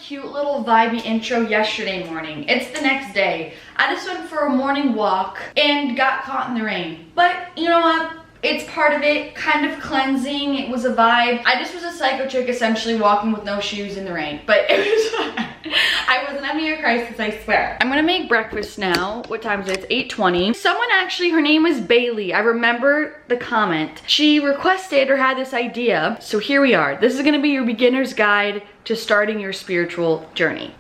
cute little vibey intro yesterday morning. It's the next day. I just went for a morning walk and got caught in the rain. But you know what? It's part of it, kind of cleansing. It was a vibe. I just was a psycho chick essentially walking with no shoes in the rain, but it was fine. I wasn't having a crisis, I swear. I'm gonna make breakfast now. What time is it? It's 8:20. Someone actually, her name was Bailey. I remember the comment. She requested or had this idea. So here we are. This is gonna be your beginner's guide to starting your spiritual journey.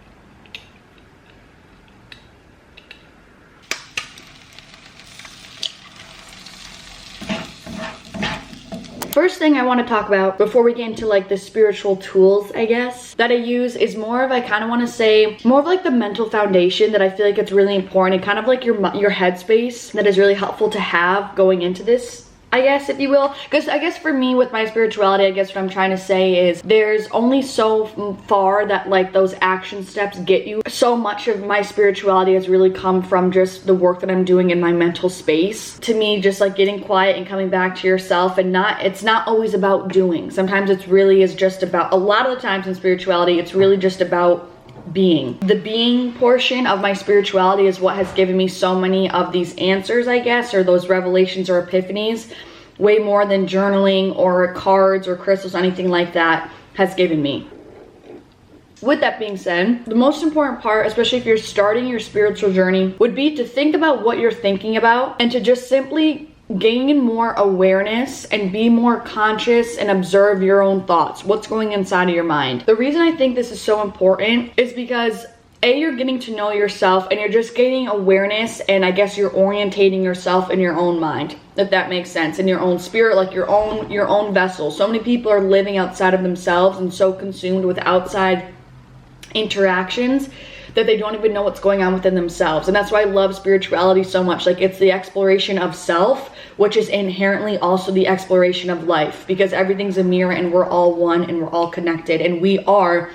First thing I want to talk about before we get into like the spiritual tools, I guess, that I use is more of, I kind of want to say, more of like the mental foundation that I feel like it's really important, and kind of like your headspace that is really helpful to have going into this, I guess, if you will. Because I guess for me with my spirituality, I guess what I'm trying to say is there's only so far that like those action steps get you. So much of my spirituality has really come from just the work that I'm doing in my mental space. To me, just like getting quiet and coming back to yourself, and it's not always about doing. Sometimes it's really is just about, a lot of the times in spirituality, it's really just about being. The being portion of my spirituality is what has given me so many of these answers, I guess, or those revelations or epiphanies, way more than journaling or cards or crystals, anything like that has given me. With that being said, the most important part, especially if you're starting your spiritual journey, would be to think about what you're thinking about and to just simply gain more awareness and be more conscious and observe your own thoughts, what's going inside of your mind. The reason I think this is so important is because you're getting to know yourself and you're just gaining awareness, and I guess you're orientating yourself in your own mind, if that makes sense, in your own spirit, like your own vessel. So many people are living outside of themselves and so consumed with outside interactions that they don't even know what's going on within themselves. And that's why I love spirituality so much. Like, it's the exploration of self, which is inherently also the exploration of life, because everything's a mirror and we're all one and we're all connected, and we are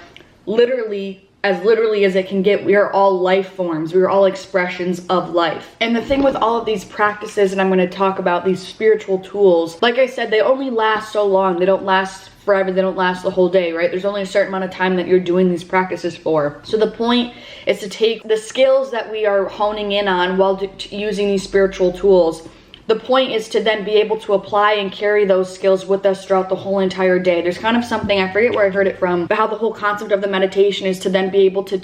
literally as it can get. We are all life forms. We are all expressions of life. And the thing with all of these practices, and I'm going to talk about these spiritual tools, like I said, they only last so long. They don't last forever. They don't last the whole day, right? There's only a certain amount of time that you're doing these practices for. So the point is to take the skills that we are honing in on while using these spiritual tools. The point is to then be able to apply and carry those skills with us throughout the whole entire day. There's kind of something, I forget where I heard it from, but how the whole concept of the meditation is to then be able to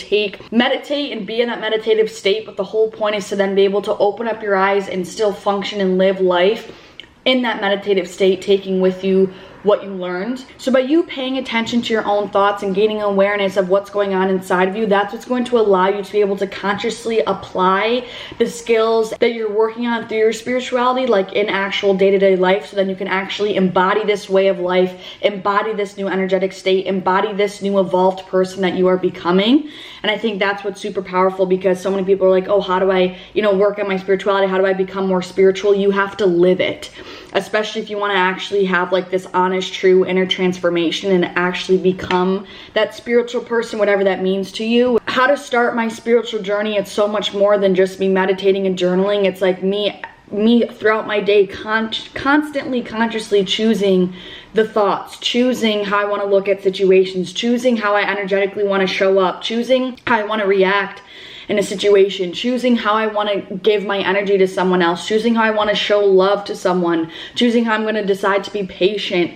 meditate and be in that meditative state, but the whole point is to then be able to open up your eyes and still function and live life in that meditative state, taking with you what you learned. So by you paying attention to your own thoughts and gaining awareness of what's going on inside of you, that's what's going to allow you to be able to consciously apply the skills that you're working on through your spirituality, like in actual day-to-day life, so then you can actually embody this way of life, embody this new energetic state, embody this new evolved person that you are becoming. And I think that's what's super powerful, because so many people are like, oh, how do I, work on my spirituality? How do I become more spiritual? You have to live it, especially if you want to actually have like this honest, true inner transformation and actually become that spiritual person, whatever that means to you. How to start my spiritual journey, it's so much more than just me meditating and journaling. It's like me throughout my day constantly consciously choosing the thoughts, choosing how I want to look at situations, choosing how I energetically want to show up, choosing how I want to react in a situation, choosing how I want to give my energy to someone else, choosing how I want to show love to someone, choosing how I'm going to decide to be patient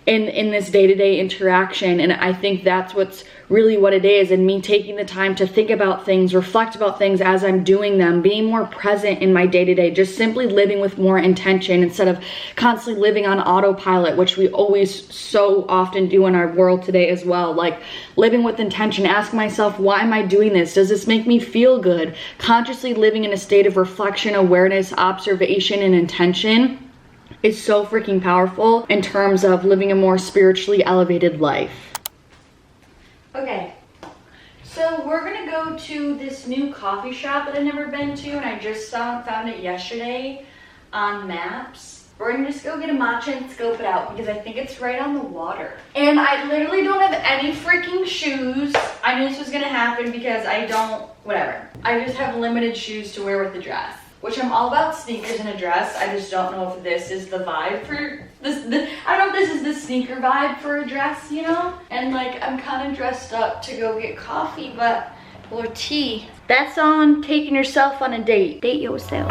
in this day-to-day interaction. And I think that's what's really what it is, and me taking the time to think about things, reflect about things as I'm doing them, being more present in my day-to-day, just simply living with more intention instead of constantly living on autopilot, which we always so often do in our world today as well. Like, living with intention, ask myself, why am I doing this? Does this make me feel good? Consciously living in a state of reflection, awareness, observation, and intention is so freaking powerful in terms of living a more spiritually elevated life. Okay, so we're gonna go to this new coffee shop that I've never been to, and I just found it yesterday on Maps. We're gonna just go get a matcha and scope it out because I think it's right on the water. And I literally don't have any freaking shoes. I knew this was gonna happen because I just have limited shoes to wear with the dress, which I'm all about sneakers and a dress. I just don't know if this is the vibe for I don't know if this is the sneaker vibe for a dress, you know? And like, I'm kind of dressed up to go get coffee, or tea. That's on taking yourself on a date. Date yourself.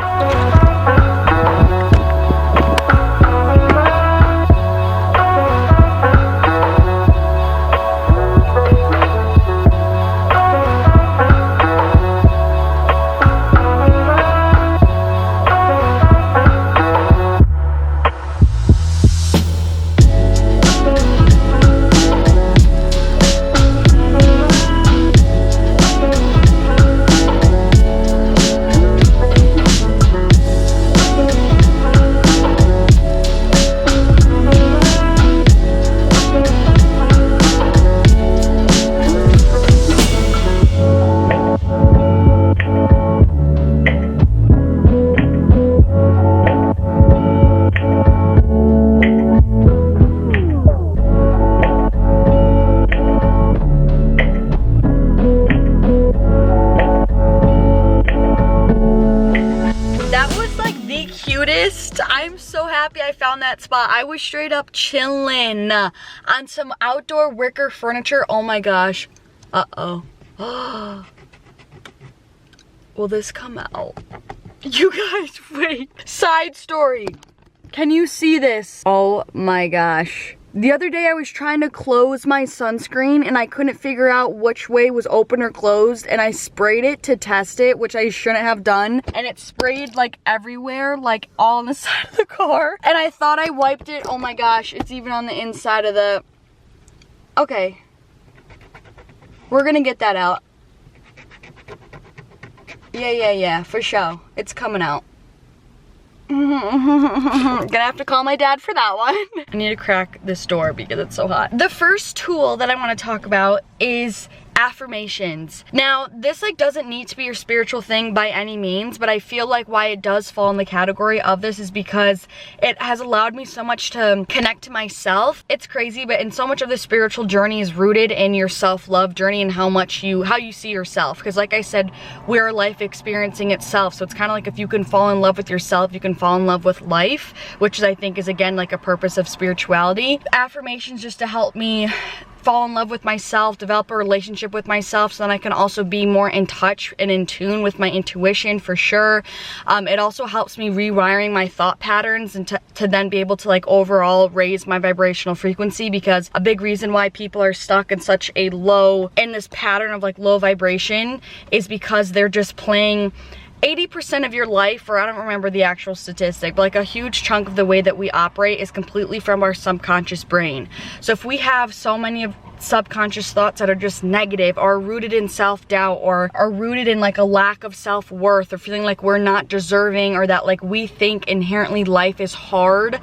I'm so happy I found that spot. I was straight up chilling on some outdoor wicker furniture. Oh my gosh. Uh-oh. Will this come out? You guys, wait. Side story. Can you see this? Oh my gosh. The other day I was trying to close my sunscreen and I couldn't figure out which way was open or closed, and I sprayed it to test it, which I shouldn't have done, and it sprayed like everywhere, like all on the side of the car, and I thought I wiped it. Oh my gosh, it's even on the inside of the... Okay. We're gonna get that out. Yeah, for sure. It's coming out. Gonna have to call my dad for that one. I need to crack this door because it's so hot. The first tool that I want to talk about is affirmations. Now, this like doesn't need to be your spiritual thing by any means, but I feel like why it does fall in the category of this is because it has allowed me so much to connect to myself. It's crazy, but in so much of the spiritual journey is rooted in your self-love journey and how you see yourself. Because like I said, we're life experiencing itself. So it's kind of like if you can fall in love with yourself, you can fall in love with life, which I think is again like a purpose of spirituality. Affirmations just to help me fall in love with myself, develop a relationship with myself, so then I can also be more in touch and in tune with my intuition for sure. It also helps me rewiring my thought patterns and to then be able to like overall raise my vibrational frequency, because a big reason why people are stuck in such a in this pattern of like low vibration is because they're just playing 80% of your life, or I don't remember the actual statistic, but like a huge chunk of the way that we operate is completely from our subconscious brain. So if we have so many of subconscious thoughts that are just negative or rooted in self-doubt or are rooted in like a lack of self-worth or feeling like we're not deserving or that like we think inherently life is hard,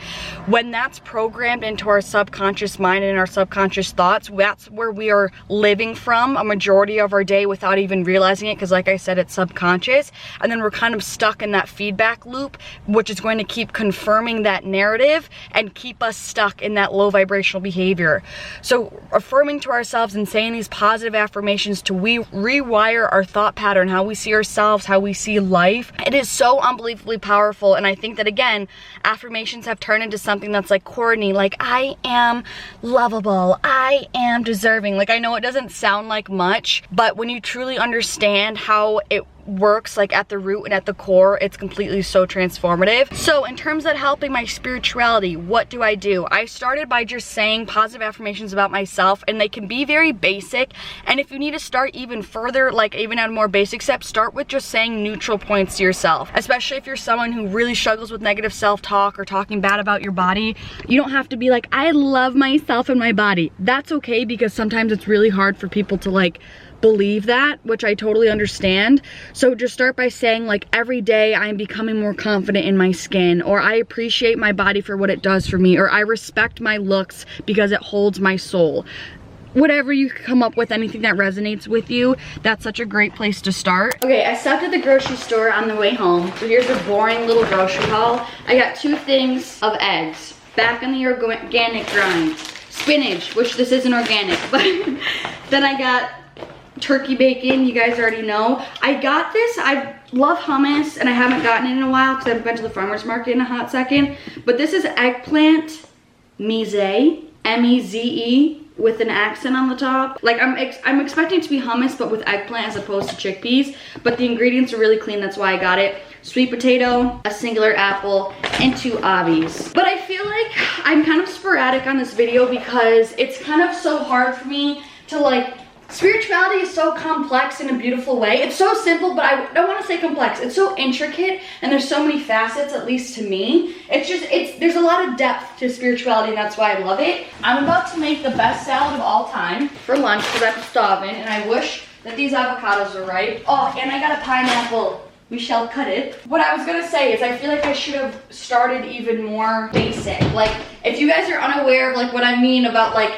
when that's programmed into our subconscious mind and our subconscious thoughts, that's where we are living from a majority of our day without even realizing it, because like I said, it's subconscious. And then we're kind of stuck in that feedback loop, which is going to keep confirming that narrative and keep us stuck in that low vibrational behavior. So affirming to ourselves and saying these positive affirmations to rewire our thought pattern, how we see ourselves, how we see life, it is so unbelievably powerful. And I think that again, affirmations have turned into something that's like corny, like I am lovable, I am deserving. Like I know it doesn't sound like much, but when you truly understand how it works like at the root and at the core, it's completely so transformative. So in terms of helping my spirituality, what do? I started by just saying positive affirmations about myself, and they can be very basic. And if you need to start even further, like even at a more basic step, start with just saying neutral points to yourself. Especially if you're someone who really struggles with negative self-talk or talking bad about your body, you don't have to be like, I love myself and my body. That's okay, because sometimes it's really hard for people to like believe that, which I totally understand. So just start by saying like, every day I'm becoming more confident in my skin, or I appreciate my body for what it does for me, or I respect my looks because it holds my soul. Whatever you come up with, anything that resonates with you, that's such a great place to start. Okay, I stopped at the grocery store on the way home. So here's a boring little grocery haul. I got 2 things of eggs, back in the organic grind. Spinach, which this isn't organic, but then I got turkey bacon, you guys already know. I got this, I love hummus and I haven't gotten it in a while because I haven't been to the farmer's market in a hot second, but this is eggplant Meze, M-E-Z-E, with an accent on the top. Like I'm expecting it to be hummus, but with eggplant as opposed to chickpeas. But the ingredients are really clean, that's why I got it. Sweet potato, a singular apple, and 2 avies. But I feel like I'm kind of sporadic on this video because it's kind of so hard for me to like, spirituality is so complex in a beautiful way. It's so simple, but I don't want to say complex. It's so intricate and there's so many facets, at least to me. There's a lot of depth to spirituality and that's why I love it. I'm about to make the best salad of all time for lunch because I'm starving and I wish that these avocados were ripe. Oh, and I got a pineapple. We shall cut it. What I was gonna say is I feel like I should have started even more basic. Like, if you guys are unaware of like what I mean about like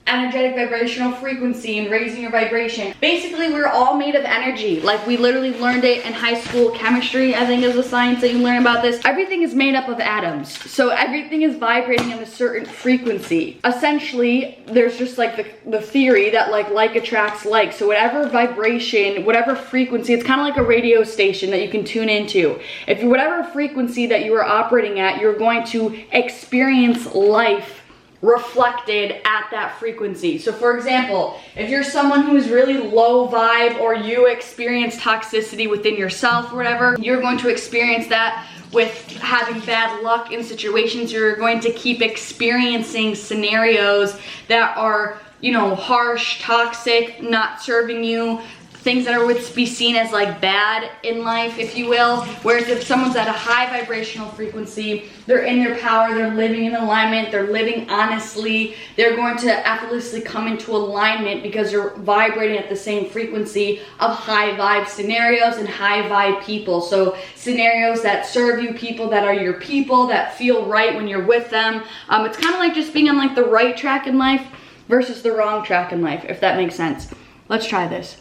energetic vibrational frequency and raising your vibration. Basically, we're all made of energy. Like, we literally learned it in high school. Chemistry, I think, is a science that you learn about this. Everything is made up of atoms. So everything is vibrating at a certain frequency. Essentially, there's just like the theory that like attracts like. So whatever vibration, whatever frequency, it's kind of like a radio station that you can tune into. If whatever frequency that you are operating at, you're going to experience life reflected at that frequency. So for example, if you're someone who is really low vibe or you experience toxicity within yourself or whatever, you're going to experience that with having bad luck in situations. You're going to keep experiencing scenarios that are, you know, harsh, toxic, not serving you, things that would be seen as like bad in life, if you will. Whereas if someone's at a high vibrational frequency, they're in their power, they're living in alignment, they're living honestly, they're going to effortlessly come into alignment because you're vibrating at the same frequency of high vibe scenarios and high vibe people. So scenarios that serve you, people that are your people, that feel right when you're with them. It's kind of like just being on like the right track in life versus the wrong track in life, if that makes sense. Let's try this.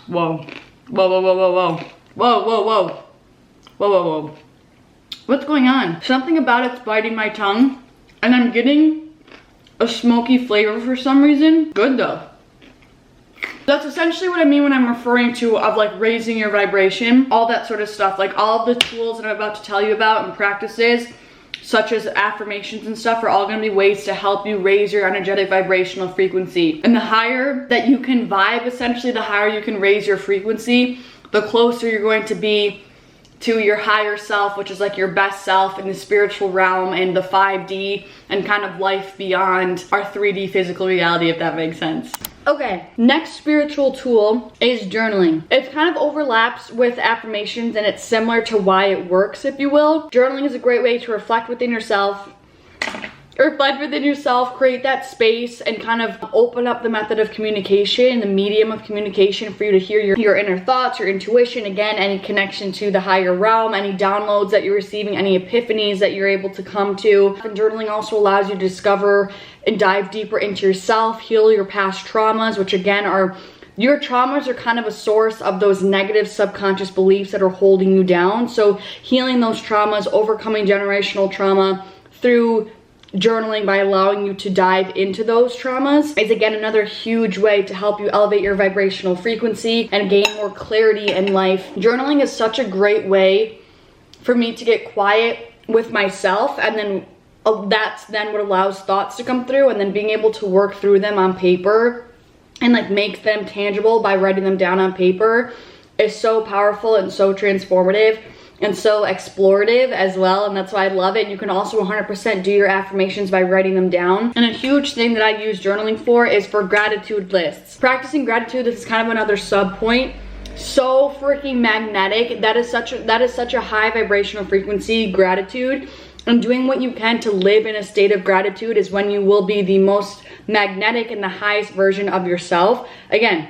Whoa. Whoa, whoa, whoa, whoa, whoa. Whoa, whoa, whoa. Whoa, whoa, whoa. What's going on? Something about it's biting my tongue, and I'm getting a smoky flavor for some reason. Good though. That's essentially what I mean when I'm referring to of like raising your vibration, all that sort of stuff. Like all of the tools that I'm about to tell you about and practices, such as affirmations and stuff, are all going to be ways to help you raise your energetic vibrational frequency. And the higher that you can vibe, essentially, the higher you can raise your frequency, the closer you're going to be to your higher self, which is like your best self in the spiritual realm and the 5D and kind of life beyond our 3D physical reality, if that makes sense. Okay, next spiritual tool is journaling. It kind of overlaps with affirmations and it's similar to why it works, if you will. Journaling is a great way to reflect within yourself, create that space and kind of open up the method of communication, the medium of communication for you to hear your inner thoughts, your intuition, again, any connection to the higher realm, any downloads that you're receiving, any epiphanies that you're able to come to. And journaling also allows you to discover and dive deeper into yourself, heal your past traumas, which again your traumas are kind of a source of those negative subconscious beliefs that are holding you down. So healing those traumas, overcoming generational trauma through journaling by allowing you to dive into those traumas is again another huge way to help you elevate your vibrational frequency and gain more clarity in life. Journaling is such a great way for me to get quiet with myself, and then that's then what allows thoughts to come through, and then being able to work through them on paper and like make them tangible by writing them down on paper is so powerful and so transformative and so explorative as well, and that's why I love it. You can also 100% do your affirmations by writing them down. And a huge thing that I use journaling for is for gratitude lists. Practicing gratitude, this is kind of another sub point. So freaking magnetic. That is such a high vibrational frequency, gratitude. And doing what you can to live in a state of gratitude is when you will be the most magnetic and the highest version of yourself. Again,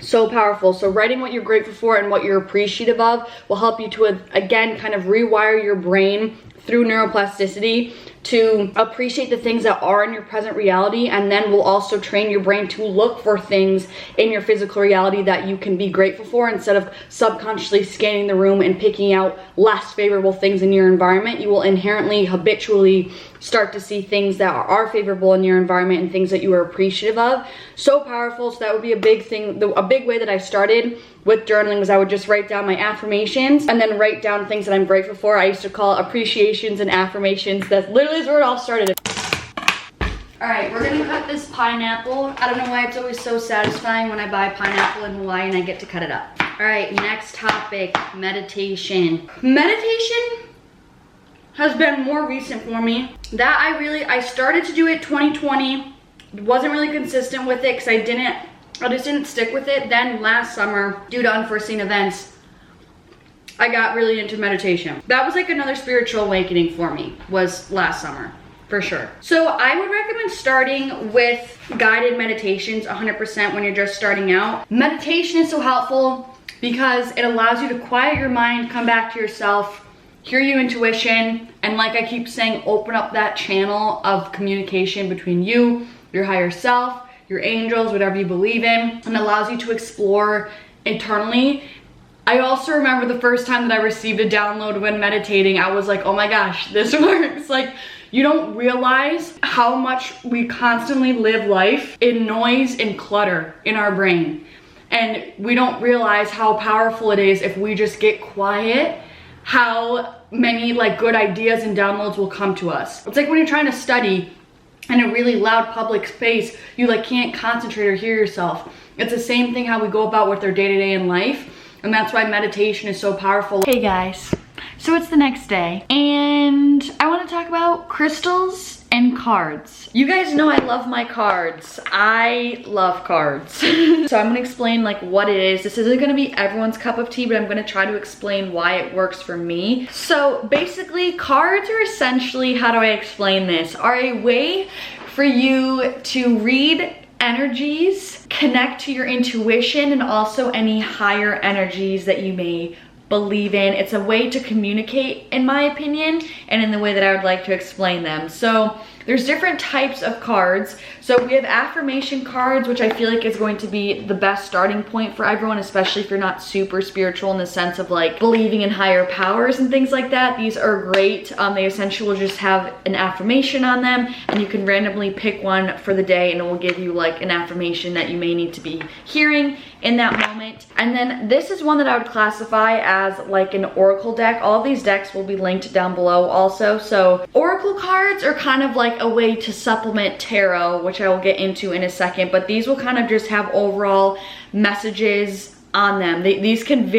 so powerful. So writing what you're grateful for and what you're appreciative of will help you to, again, kind of rewire your brain through neuroplasticity to appreciate the things that are in your present reality, and then will also train your brain to look for things in your physical reality that you can be grateful for. Instead of subconsciously scanning the room and picking out less favorable things in your environment, you will inherently, habitually start to see things that are favorable in your environment and things that you are appreciative of. So powerful. So that would be a big thing. A big way that I started with journaling was I would just write down my affirmations and then write down things that I'm grateful for. I used to call it appreciations and affirmations. That literally is where it all started. All right, we're gonna cut this pineapple. I don't know why it's always so satisfying when I buy pineapple in Hawaii and I get to cut it up. All right, next topic, meditation. Meditation has been more recent for me. That I started to do it 2020. Wasn't really consistent with it because I just didn't stick with it. Then last summer, due to unforeseen events, I got really into meditation. That was like another spiritual awakening for me, was last summer, for sure. So I would recommend starting with guided meditations 100% when you're just starting out. Meditation is so helpful because it allows you to quiet your mind, come back to yourself, hear your intuition, and like I keep saying, open up that channel of communication between you, your higher self, your angels, whatever you believe in, and allows you to explore internally. I also remember the first time that I received a download when meditating, I was like, oh my gosh, this works. Like, you don't realize how much we constantly live life in noise and clutter in our brain. And we don't realize how powerful it is if we just get quiet, how many like good ideas and downloads will come to us. It's like when you're trying to study in a really loud public space, you like can't concentrate or hear yourself. It's the same thing how we go about with our day-to-day in life, and that's why meditation is so powerful. Hey guys, so it's the next day and I want to talk about crystals and cards. You guys know I love my cards. I love cards. So I'm gonna explain like what it is. This isn't gonna be everyone's cup of tea, but I'm gonna try to explain why it works for me. So basically, cards are essentially, how do I explain this, are a way for you to read energies, connect to your intuition, and also any higher energies that you may believe in. It's a way to communicate, in my opinion, and in the way that I would like to explain them. So there's different types of cards. So we have affirmation cards, which I feel like is going to be the best starting point for everyone, especially if you're not super spiritual in the sense of like believing in higher powers and things like that. These are great. They essentially will just have an affirmation on them, and you can randomly pick one for the day and it will give you like an affirmation that you may need to be hearing in that moment. And then this is one that I would classify as like an oracle deck. All of these decks will be linked down below also. So oracle cards are kind of like a way to supplement tarot, which I will get into in a second, but these will kind of just have overall messages on them. These can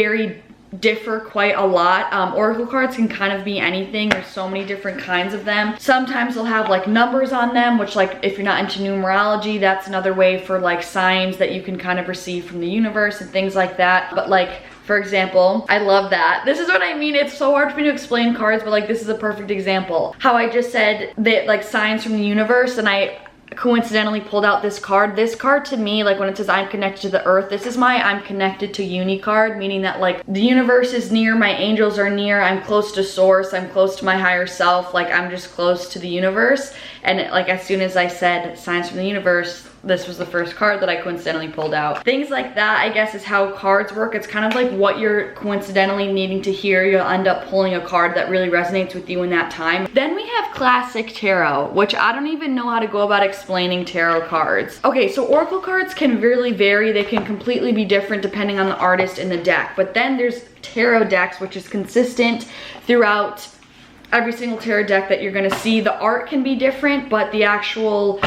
differ quite a lot. Oracle cards can kind of be anything. There's so many different kinds of them. Sometimes they'll have like numbers on them, which like if you're not into numerology, that's another way for like signs that you can kind of receive from the universe and things like that. But like, for example, I love that. This is what I mean. It's so hard for me to explain cards, but like this is a perfect example. How I just said that like signs from the universe, and I coincidentally pulled out this card. This card to me, like when it says I'm connected to the earth, this is my I'm connected to uni card, meaning that like the universe is near, my angels are near, I'm close to source, I'm close to my higher self, like I'm just close to the universe. And like as soon as I said signs from the universe, this was the first card that I coincidentally pulled out. Things like that, I guess, is how cards work. It's kind of like what you're coincidentally needing to hear. You'll end up pulling a card that really resonates with you in that time. Then we have classic tarot, which I don't even know how to go about explaining tarot cards. Okay, so oracle cards can really vary. They can completely be different depending on the artist in the deck. But then there's tarot decks, which is consistent throughout every single tarot deck that you're gonna see. The art can be different, but the actual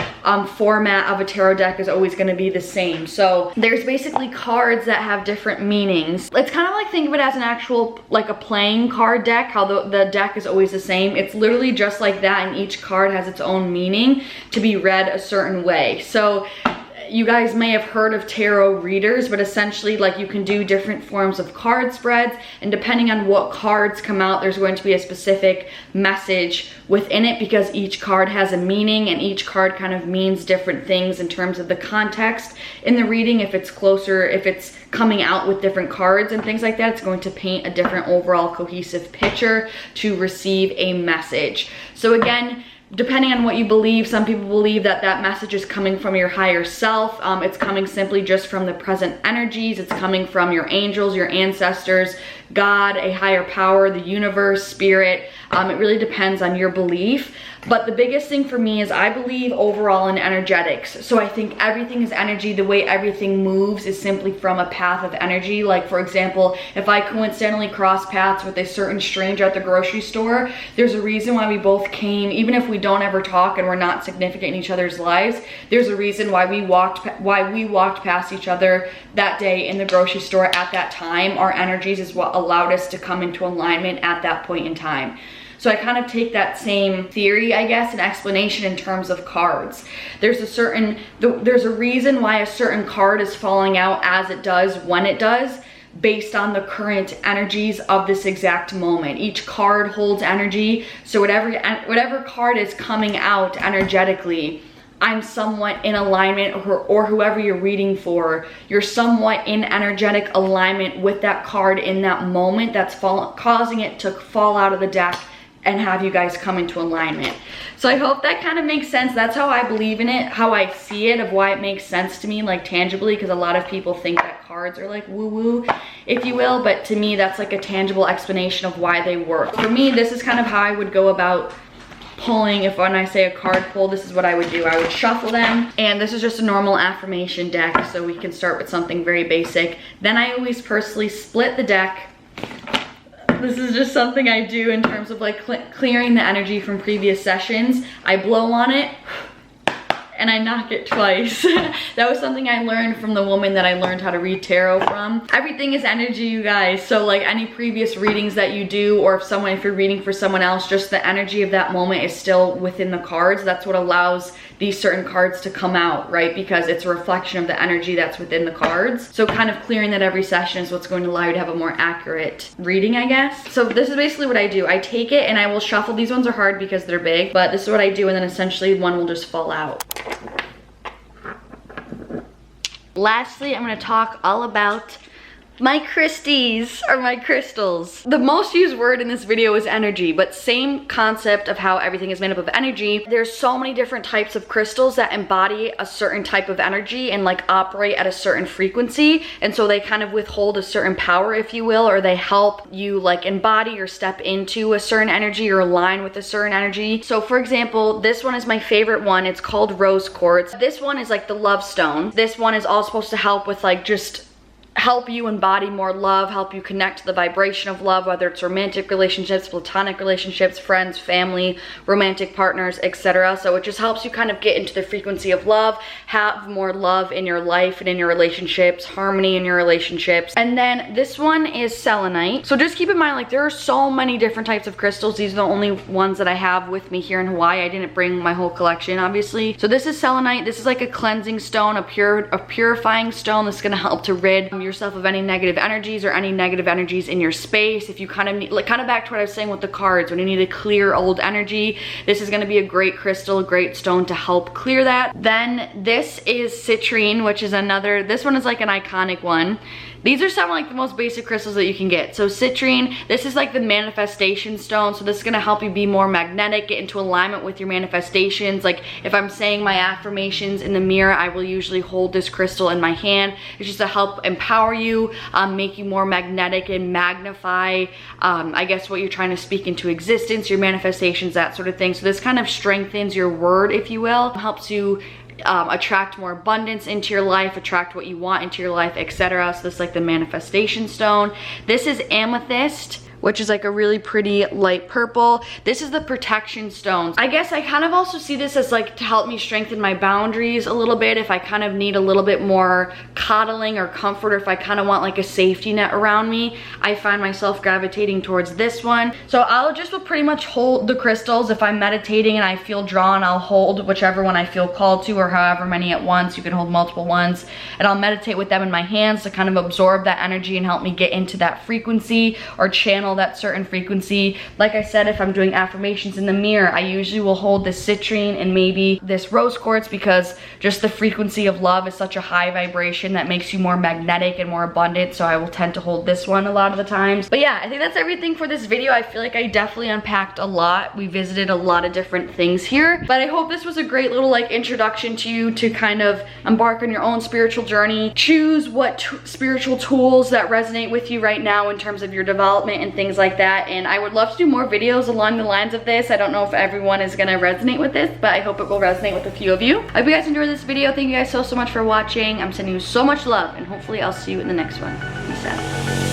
format of a tarot deck is always gonna be the same. So there's basically cards that have different meanings. It's kind of like, think of it as an actual, like a playing card deck, how the deck is always the same. It's literally just like that, and each card has its own meaning to be read a certain way. So you guys may have heard of tarot readers, but essentially like you can do different forms of card spreads, and depending on what cards come out, there's going to be a specific message within it, because each card has a meaning and each card kind of means different things in terms of the context in the reading. If it's closer, if it's coming out with different cards and things like that, it's going to paint a different overall cohesive picture to receive a message. So again, depending on what you believe, some people believe that that message is coming from your higher self. It's coming simply just from the present energies. It's coming from your angels, your ancestors, God, a higher power, the universe, spirit. It really depends on your belief. But the biggest thing for me is I believe overall in energetics. So I think everything is energy. The way everything moves is simply from a path of energy. Like, for example, if I coincidentally cross paths with a certain stranger at the grocery store, there's a reason why we both came, even if we don't ever talk and we're not significant in each other's lives, there's a reason why we walked past each other that day in the grocery store at that time. Our energies is what allowed us to come into alignment at that point in time. So I kind of take that same theory, I guess, and explanation in terms of cards. There's a reason why a certain card is falling out as it does, when it does, based on the current energies of this exact moment. Each card holds energy, so whatever card is coming out energetically, I'm somewhat in alignment, or whoever you're reading for, you're somewhat in energetic alignment with that card in that moment that's causing it to fall out of the deck and have you guys come into alignment. So I hope that kind of makes sense. That's how I believe in it, how I see it, of why it makes sense to me, like tangibly, because a lot of people think that cards are like woo-woo, if you will, but to me that's like a tangible explanation of why they work. For me, this is kind of how I would go about pulling. If when I say a card pull, this is what I would do. I would shuffle them, and this is just a normal affirmation deck, so we can start with something very basic. Then I always personally split the deck. This is just something I do in terms of like clearing the energy from previous sessions. I blow on it and I knock it twice. That was something I learned from the woman that I learned how to read tarot from. Everything is energy, you guys. So like any previous readings that you do, or if you're reading for someone else, just the energy of that moment is still within the cards. That's what allows these certain cards to come out, right? Because it's a reflection of the energy that's within the cards. So kind of clearing that every session is what's going to allow you to have a more accurate reading, I guess. So this is basically what I do. I take it and I will shuffle. These ones are hard because they're big, but this is what I do, and then essentially one will just fall out. Lastly, I'm going to talk all about my Christies, or my crystals. The most used word in this video is energy, but same concept of how everything is made up of energy. There's so many different types of crystals that embody a certain type of energy and like operate at a certain frequency, and so they kind of withhold a certain power, if you will, or they help you like embody or step into a certain energy or align with a certain energy. So for example, this one is my favorite one. It's called rose quartz. This one is like the love stone. This one is all supposed to help with like just help you embody more love, help you connect to the vibration of love, whether it's romantic relationships, platonic relationships, friends, family, romantic partners, etc. So it just helps you kind of get into the frequency of love, have more love in your life and in your relationships, harmony in your relationships. And then this one is selenite. So just keep in mind, like there are so many different types of crystals. These are the only ones that I have with me here in Hawaii. I didn't bring my whole collection, obviously. So this is selenite. This is like a cleansing stone, a purifying stone that's gonna help to rid yourself of any negative energies or any negative energies in your space. If you kind of need, like kind of back to what I was saying with the cards, when you need to clear old energy, this is going to be a great crystal, a great stone to help clear that. Then this is citrine, which is another, this one is like an iconic one. These are some of like the most basic crystals that you can get. So citrine, this is like the manifestation stone. So this is gonna help you be more magnetic, get into alignment with your manifestations. Like if I'm saying my affirmations in the mirror, I will usually hold this crystal in my hand. It's just to help empower you, make you more magnetic and magnify, I guess, what you're trying to speak into existence, your manifestations, that sort of thing. So this kind of strengthens your word, if you will, helps you attract more abundance into your life, attract what you want into your life, etc. So this is like the manifestation stone. This is amethyst, which is like a really pretty light purple. This is the protection stone. I guess I kind of also see this as like to help me strengthen my boundaries a little bit if I kind of need a little bit more coddling or comfort, or if I kind of want like a safety net around me. I find myself gravitating towards this one. So I'll just will pretty much hold the crystals. If I'm meditating and I feel drawn, I'll hold whichever one I feel called to, or however many at once. You can hold multiple ones, and I'll meditate with them in my hands to kind of absorb that energy and help me get into that frequency or channel channel that certain frequency. Like I said, if I'm doing affirmations in the mirror, I usually will hold this citrine and maybe this rose quartz, because just the frequency of love is such a high vibration that makes you more magnetic and more abundant, so I will tend to hold this one a lot of the times. But yeah, I think that's everything for this video. I feel like I definitely unpacked a lot. We visited a lot of different things here, but I hope this was a great little like introduction to you to kind of embark on your own spiritual journey. Choose what spiritual tools that resonate with you right now in terms of your development and things like that. And I would love to do more videos along the lines of this. I don't know if everyone is gonna resonate with this, but I hope it will resonate with a few of you. I hope you guys enjoyed this video. Thank you guys so much for watching. I'm sending you so much love, and hopefully I'll see you in the next one. Peace out.